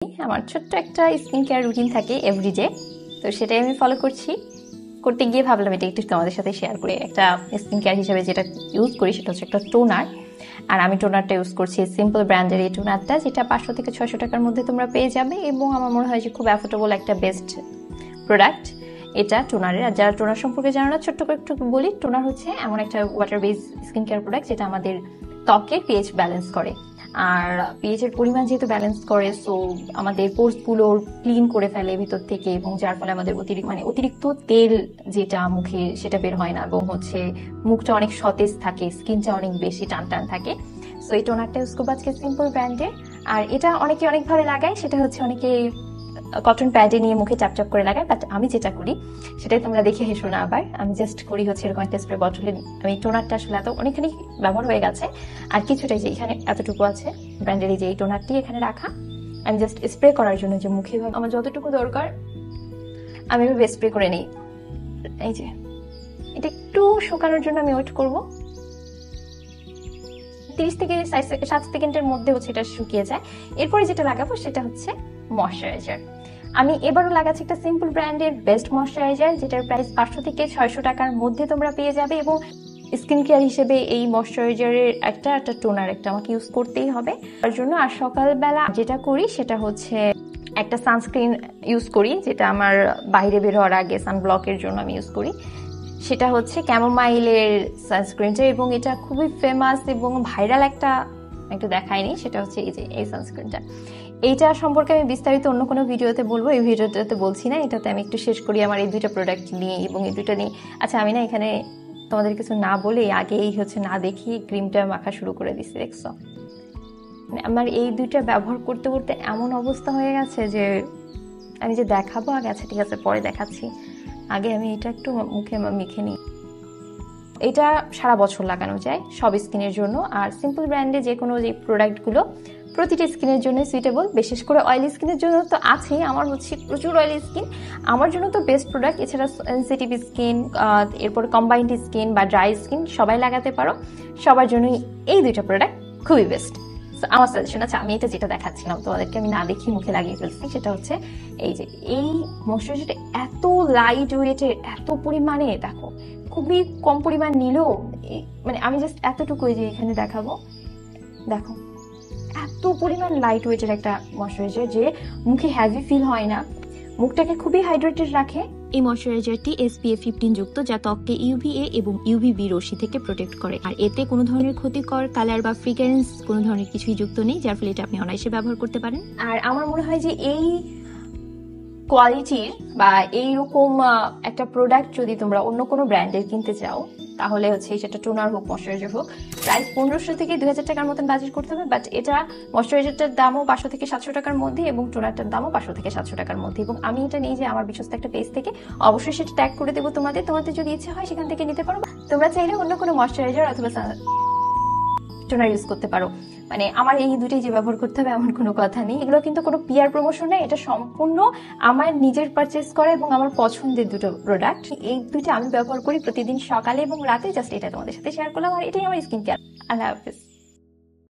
আমার ছোট্ট একটা স্কিন কেয়ার রুটিন থাকে এভরিডে, তো সেটাই আমি ফলো করতে গিয়ে ভাবলাম এটা একটু তোমাদের সাথে শেয়ার করি। একটা স্কিন কেয়ার হিসেবে যেটা ইউজ করি সেটা হচ্ছে একটা টোনার, আর আমি টোনারটা ইউজ করছি সিম্পল ব্র্যান্ডের এই টোনারটা, যেটা 500 থেকে 600 টাকার মধ্যে তোমরা পেয়ে যাবে এবং আমার মনে হয় যে খুব অ্যাফোর্ডেবল একটা বেস্ট প্রোডাক্ট এটা টোনারের। আর যারা টোনার সম্পর্কে জানো না, ছোট্ট করে একটু বলি, টোনার হচ্ছে এমন একটা water base skin care product যেটা আমাদের ত্বকের পিএইচ ব্যালেন্স করে, আর পিএইচ এর পরিমাণ যেহেতু ব্যালেন্স করে সো আমাদের পোর্স গুলো ক্লিন করে ফেলে ভিতর থেকে, এবং যার ফলে আমাদের অতিরিক্ত তেল যেটা মুখে সেটা বের হয় না, এবং হচ্ছে মুখটা অনেক সতেজ থাকে, স্কিনটা অনেক বেশি টান টান থাকে। সো এই টোনারটা ইউজ করবো আজকে সিম্পল ব্র্যান্ডের। আর এটা অনেকে অনেকভাবে লাগায়, সেটা হচ্ছে অনেকে কটন প্যাডে নিয়ে মুখে চাপচাপ করে লাগায়, বাট আমি যেটা করি সেটাই তোমরা দেখে হেসো না আবার। আমি জাস্ট করি হচ্ছে এরকম একটা স্প্রে বটলে, আমি টোনারটা আসলে এত অনেকখানি ব্যবহার হয়ে গেছে, আর কিছুটাই যে এখানে এতটুকু আছে ব্র্যান্ডের এই যে এই টোনারটি এখানে রাখা, আমি জাস্ট স্প্রে করার জন্য যে মুখে আমার যতটুকু দরকার আমি এভাবে স্প্রে করে নিই। এই যে এটা একটু শুকানোর জন্য আমি ওয়েট করবো, 30 থেকে 7 সেকেন্ডের মধ্যে হচ্ছে এটা শুকিয়ে যায়। এরপরে যেটা লাগাবো সেটা হচ্ছে ময়শ্চারাইজার। আমি এবারও লাগাচ্ছি একটা সিম্পল ব্র্যান্ডের বেস্ট ময়শ্চারাইজার, যেটার প্রাইস 500 থেকে 600 টাকার মধ্যে তোমরা পেয়ে যাবে। এবং স্কিন কেয়ার হিসেবে এই ময়শ্চারাইজারের একটা টোনার একটা আমাকে ইউজ করতেই হবে তার জন্য। আর সকালবেলা যেটা করি সেটা হচ্ছে একটা সানস্ক্রিন ইউজ করি, যেটা আমার বাইরে বের হওয়ার আগে সানব্লকের জন্য আমি ইউজ করি। সেটা হচ্ছে ক্যামোমাইলের সানস্ক্রিনটা, এবং এটা খুবই ফেমাস এবং ভাইরাল একটা একটু দেখায়নি, সেটা হচ্ছে এই যে এই সানস্ক্রিনটা। এইটা সম্পর্কে আমি বিস্তারিত অন্য কোনো ভিডিওতে বলবো, এই ভিডিওটাতে বলছি না। এটাতে আমি একটু শেষ করি আমার এই দুইটা প্রোডাক্ট নিয়ে এবং এই দুইটা নিয়ে। আচ্ছা, আমি না এখানে তোমাদের কিছু না বলে আগেই হচ্ছে না দেখি ক্রিমটা মাখা শুরু করে দিচ্ছি, দেখছো? মানে আমার এই দুইটা ব্যবহার করতে করতে এমন অবস্থা হয়ে গেছে যে আমি যে দেখাবো আগে, আচ্ছা ঠিক আছে পরে দেখাচ্ছি, আগে আমি এটা একটু মুখে মেখে নিই। এটা সারা বছর লাগানো যায় সব স্কিনের জন্য। আর সিম্পল ব্র্যান্ডে যে কোনো যে প্রোডাক্টগুলো প্রতিটি স্কিনের জন্য সুইটেবল, বিশেষ করে অয়েলি স্কিনের জন্য তো আছেই। আমার হচ্ছে প্রচুর অয়েলি স্কিন, আমার জন্য তো বেস্ট প্রোডাক্ট। এছাড়া সেনসিটিভ স্কিন, এরপর কম্বাইন্ড স্কিন বা ড্রাই স্কিন সবাই লাগাতে পারো, সবার জন্যই এই দুইটা প্রোডাক্ট খুবই বেস্ট। আমার সাজেশন আছে, আমি এটা যেটা দেখাচ্ছিলাম তোমাদেরকে আমি না দেখি মুখে লাগিয়ে ফেলছি, সেটা হচ্ছে এই যে এই ময়শ্চারাইজারটা এত লাইট ওয়েটের, এত পরিমাণে, দেখো খুবই কম পরিমাণ নিলেও মানে আমি জাস্ট এতটুকু যে এখানে দেখাবো, দেখো এত পরিমাণ লাইট ওয়েটের একটা ময়শ্চারাইজার যে মুখে হেভি ফিল হয় না, মুখটাকে খুবই হাইড্রেটেড রাখে। এই ময়শ্চারাইজারটি SPF 15 যুক্ত, যা ত্বককে UVA এবং UVB রশ্মি থেকে প্রোটেক্ট করে। আর এতে কোনো ধরনের ক্ষতিকর কালার বা ফ্রিগ্রেন্স কোনো ধরনের কিছুই যুক্ত নেই, যার ফলে এটা আপনি অনায়াসে ব্যবহার করতে পারেন। আর আমার মনে হয় যে এই কোয়ালিটির বা এইরকম একটা প্রোডাক্ট যদি তোমরা অন্য কোনো ব্র্যান্ডের কিনতে চাও, তাহলে হচ্ছে সেটা টোনার হোক ময়শ্চারাইজার হোক, প্রাইস 1500 থেকে 2000 টাকার মতন বাজেট করতে হবে। বাট এটা ময়শ্চারাইজারটার দামও 500 থেকে 700 টাকার মধ্যে এবং টোনারটার দামও 500 থেকে 700 টাকার মধ্যে। এবং আমি এটা নিয়ে যে আমার বিশ্বস্ত একটা পেজ থেকে, অবশ্যই সেটা ট্যাগ করে দেবো তোমাদের যদি ইচ্ছে হয় সেখান থেকে নিতে পারো। তোমরা চাইলে অন্য কোনো ময়শ্চারাইজার অথবা টোনার ইউজ করতে পারো। মানে আমার এই দুটোই যে ব্যবহার করতে হবে এমন কোনো কথা নেই। এগুলো কিন্তু কোনো পিআর প্রমোশন নেই, এটা সম্পূর্ণ আমার নিজের পারচেস করা এবং আমার পছন্দের দুটো প্রোডাক্ট। এই দুটো আমি ব্যবহার করি প্রতিদিন সকালে এবং রাতে, জাস্ট এটা তোমাদের সাথে শেয়ার করলাম। আর এটাই আমার স্কিন কেয়ার। আল্লাহ হাফেজ।